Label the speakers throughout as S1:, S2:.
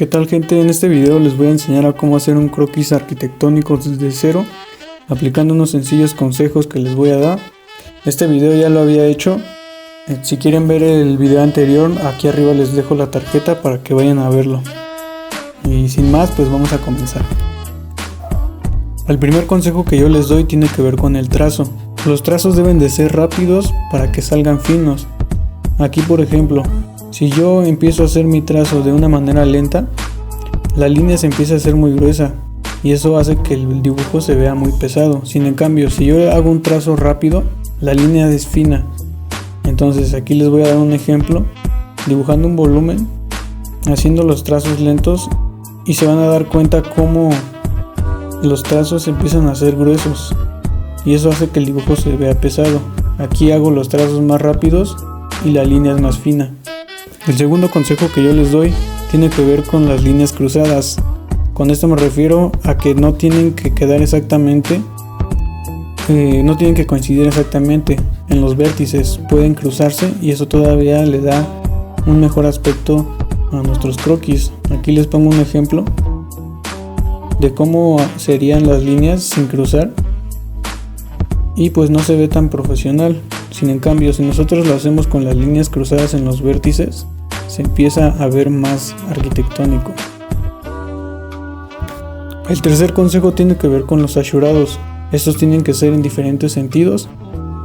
S1: ¿Qué tal, gente? En este video les voy a enseñar a cómo hacer un croquis arquitectónico desde cero, aplicando unos sencillos consejos que les voy a dar. Este video ya lo había hecho. Si quieren ver el video anterior, aquí arriba les dejo la tarjeta para que vayan a verlo. Y sin más, pues vamos a comenzar. El primer consejo que yo les doy tiene que ver con el trazo. Los trazos deben de ser rápidos para que salgan finos. Aquí, por ejemplo, si yo empiezo a hacer mi trazo de una manera lenta, la línea se empieza a hacer muy gruesa y eso hace que el dibujo se vea muy pesado. Sin en cambio, si yo hago un trazo rápido, la línea es fina. Entonces aquí les voy a dar un ejemplo, dibujando un volumen, haciendo los trazos lentos, y se van a dar cuenta cómo los trazos empiezan a ser gruesos y eso hace que el dibujo se vea pesado. Aquí hago los trazos más rápidos y la línea es más fina. El segundo consejo que yo les doy tiene que ver con las líneas cruzadas. Con esto me refiero a que no tienen que quedar exactamente, no tienen que coincidir exactamente en los vértices, pueden cruzarse y eso todavía le da un mejor aspecto a nuestros croquis. Aquí les pongo un ejemplo de cómo serían las líneas sin cruzar y pues no se ve tan profesional. Sin en cambio, si nosotros lo hacemos con las líneas cruzadas en los vértices, se empieza a ver más arquitectónico. El tercer consejo tiene que ver con los achurados. Estos tienen que ser en diferentes sentidos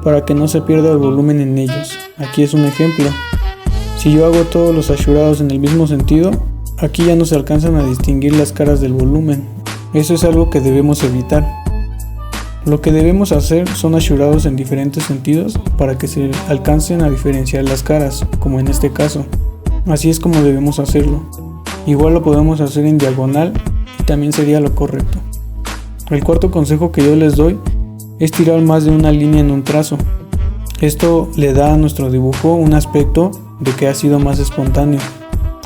S1: para que no se pierda el volumen en ellos. Aquí es un ejemplo. Si yo hago todos los achurados en el mismo sentido, aquí ya no se alcanzan a distinguir las caras del volumen. Eso es algo que debemos evitar. Lo que debemos hacer son achurados en diferentes sentidos para que se alcancen a diferenciar las caras, como en este caso. Así es como debemos hacerlo. Igual lo podemos hacer en diagonal y también sería lo correcto. El cuarto consejo que yo les doy es tirar más de una línea en un trazo. Esto le da a nuestro dibujo un aspecto de que ha sido más espontáneo.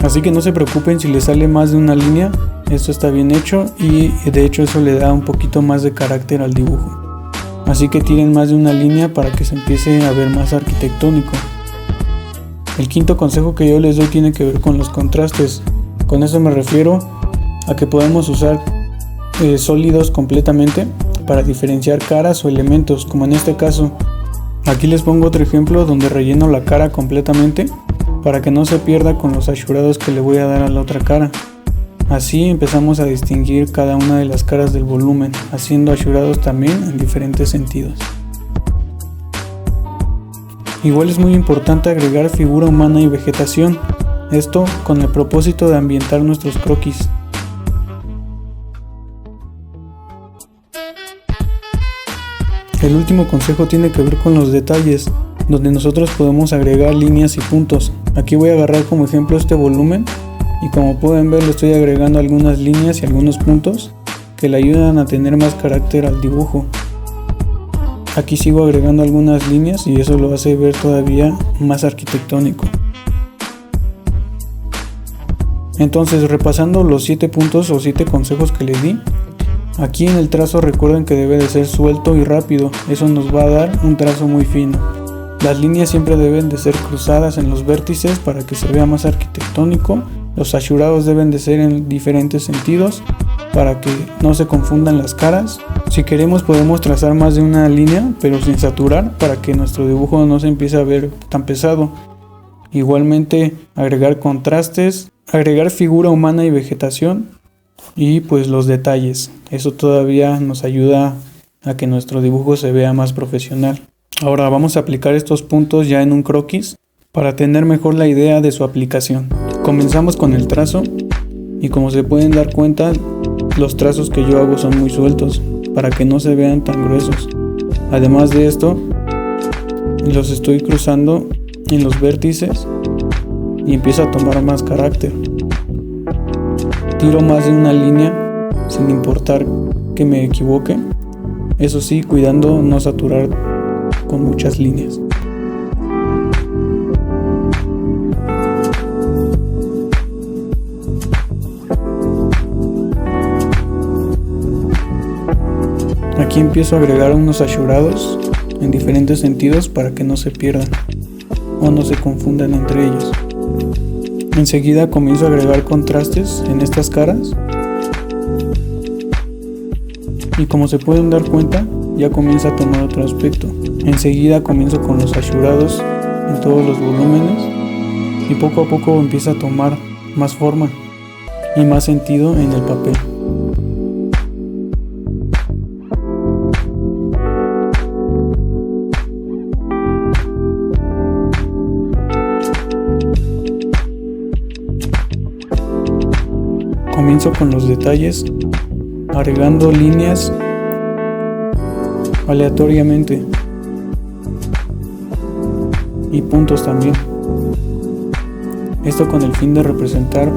S1: Así que no se preocupen si les sale más de una línea, esto está bien hecho y de hecho eso le da un poquito más de carácter al dibujo. Así que tiren más de una línea para que se empiece a ver más arquitectónico. El quinto consejo que yo les doy tiene que ver con los contrastes. Con eso me refiero a que podemos usar sólidos completamente para diferenciar caras o elementos, como en este caso. Aquí les pongo otro ejemplo donde relleno la cara completamente para que no se pierda con los achurados que le voy a dar a la otra cara. Así empezamos a distinguir cada una de las caras del volumen, haciendo achurados también en diferentes sentidos. Igual es muy importante agregar figura humana y vegetación, esto con el propósito de ambientar nuestros croquis. El último consejo tiene que ver con los detalles, donde nosotros podemos agregar líneas y puntos. Aquí voy a agarrar como ejemplo este volumen y como pueden ver le estoy agregando algunas líneas y algunos puntos que le ayudan a tener más carácter al dibujo. Aquí sigo agregando algunas líneas y eso lo hace ver todavía más arquitectónico. Entonces, repasando los 7 puntos o 7 consejos que les di, aquí en el trazo recuerden que debe de ser suelto y rápido, eso nos va a dar un trazo muy fino. Las líneas siempre deben de ser cruzadas en los vértices para que se vea más arquitectónico. Los achurados deben de ser en diferentes sentidos para que no se confundan las caras. Si queremos podemos trazar más de una línea pero sin saturar para que nuestro dibujo no se empiece a ver tan pesado. Igualmente agregar contrastes, agregar figura humana y vegetación y pues los detalles. Eso todavía nos ayuda a que nuestro dibujo se vea más profesional. Ahora vamos a aplicar estos puntos ya en un croquis para tener mejor la idea de su aplicación. Comenzamos con el trazo y como se pueden dar cuenta, los trazos que yo hago son muy sueltos para que no se vean tan gruesos. Además de esto, los estoy cruzando en los vértices y empieza a tomar más carácter. Tiro más de una línea sin importar que me equivoque, eso sí, cuidando no saturar con muchas líneas. Aquí empiezo a agregar unos achurados en diferentes sentidos para que no se pierdan o no se confundan entre ellos. Enseguida comienzo a agregar contrastes en estas caras. Y como se pueden dar cuenta, ya comienza a tomar otro aspecto. Enseguida comienzo con los achurados en todos los volúmenes y poco a poco empieza a tomar más forma y más sentido en el papel. Comienzo con los detalles, agregando líneas aleatoriamente y puntos también. Esto con el fin de representar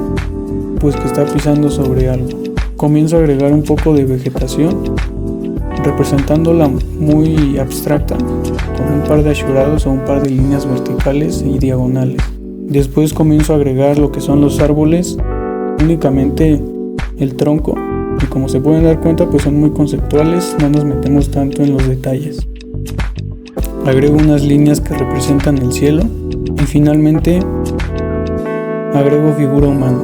S1: pues que está pisando sobre algo. Comienzo a agregar un poco de vegetación, representándola muy abstracta, con un par de achurados o un par de líneas verticales y diagonales. Después comienzo a agregar lo que son los árboles, únicamente el tronco, y como se pueden dar cuenta pues son muy conceptuales, no nos metemos tanto en los detalles. Agrego unas líneas que representan el cielo y finalmente agrego figura humana.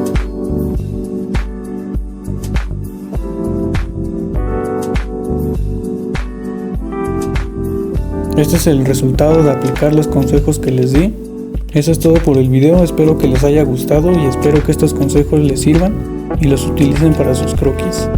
S1: Este es el resultado de aplicar los consejos que les di. Eso es todo por el video, espero que les haya gustado y espero que estos consejos les sirvan y los utilicen para sus croquis.